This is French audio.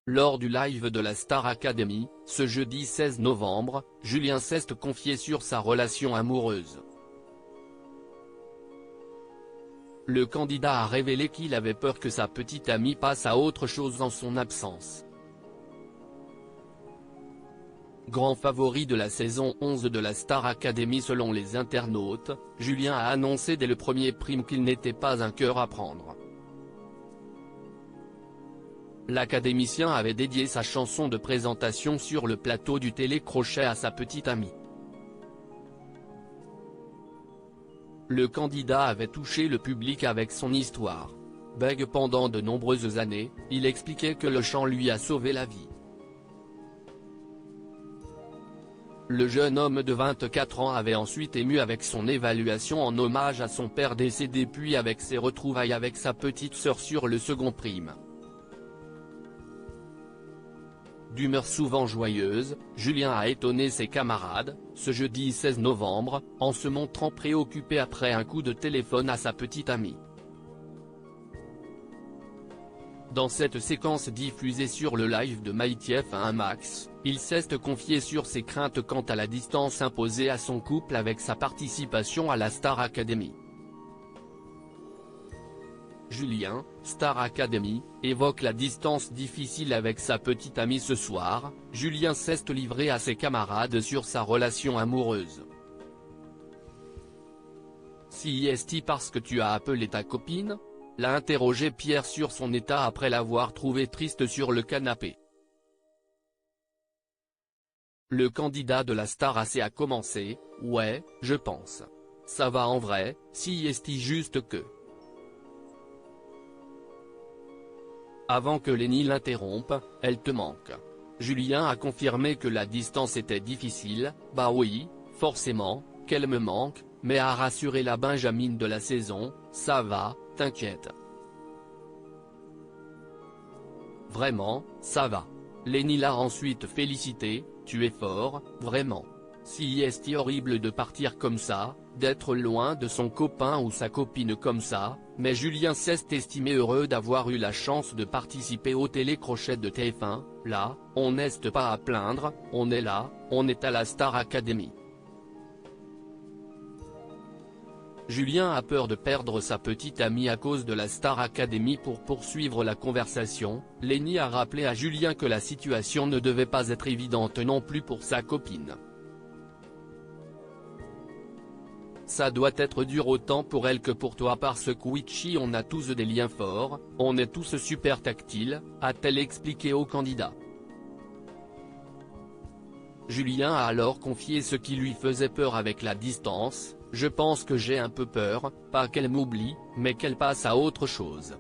Lors du live de la Star Academy, ce jeudi 16 novembre, Julien Ceste confiait sur sa relation amoureuse. Le candidat a révélé qu'il avait peur que sa petite amie passe à autre chose en son absence. Grand favori de la saison 11 de la Star Academy selon les internautes, Julien a annoncé dès le premier prime qu'il n'était pas un cœur à prendre. L'académicien avait dédié sa chanson de présentation sur le plateau du télécrochet à sa petite amie. Le candidat avait touché le public avec son histoire. Bègue pendant de nombreuses années, il expliquait que le chant lui a sauvé la vie. Le jeune homme de 24 ans avait ensuite ému avec son évaluation en hommage à son père décédé puis avec ses retrouvailles avec sa petite sœur sur le second prime. D'humeur souvent joyeuse, Julien a étonné ses camarades, ce jeudi 16 novembre, en se montrant préoccupé après un coup de téléphone à sa petite amie. Dans cette séquence diffusée sur le live de MyTF1 Max, il s'est confié sur ses craintes quant à la distance imposée à son couple avec sa participation à la Star Academy. Julien, Star Academy, évoque la distance difficile avec sa petite amie ce soir. Julien Ceste livré à ses camarades sur sa relation amoureuse. Si est-il parce que tu as appelé ta copine ? L'a interrogé Pierre sur son état après l'avoir trouvé triste sur le canapé. Le candidat de la Star AC a commencé, « Ouais, je pense. Ça va en vrai, si est-il juste que… » Avant que Lenny l'interrompe, « Elle te manque. » Julien a confirmé que la distance était difficile, « Bah oui, forcément, qu'elle me manque, mais a rassuré la Benjamin de la saison, « Ça va, t'inquiète. Vraiment, ça va. » Lenny l'a ensuite félicité, « Tu es fort, vraiment. Si est horrible de partir comme ça, d'être loin de son copain ou sa copine comme ça, mais Julien Ceste estimé heureux d'avoir eu la chance de participer au télécrochet de TF1, là, on n'est pas à plaindre, on est là, on est à la Star Academy. Julien a peur de perdre sa petite amie à cause de la Star Academy. Pour poursuivre la conversation, Lenny a rappelé à Julien que la situation ne devait pas être évidente non plus pour sa copine. Ça doit être dur autant pour elle que pour toi parce que Witchy on a tous des liens forts, on est tous super tactiles, a-t-elle expliqué au candidat. Julien a alors confié ce qui lui faisait peur avec la distance, « Je pense que j'ai un peu peur, pas qu'elle m'oublie, mais qu'elle passe à autre chose. »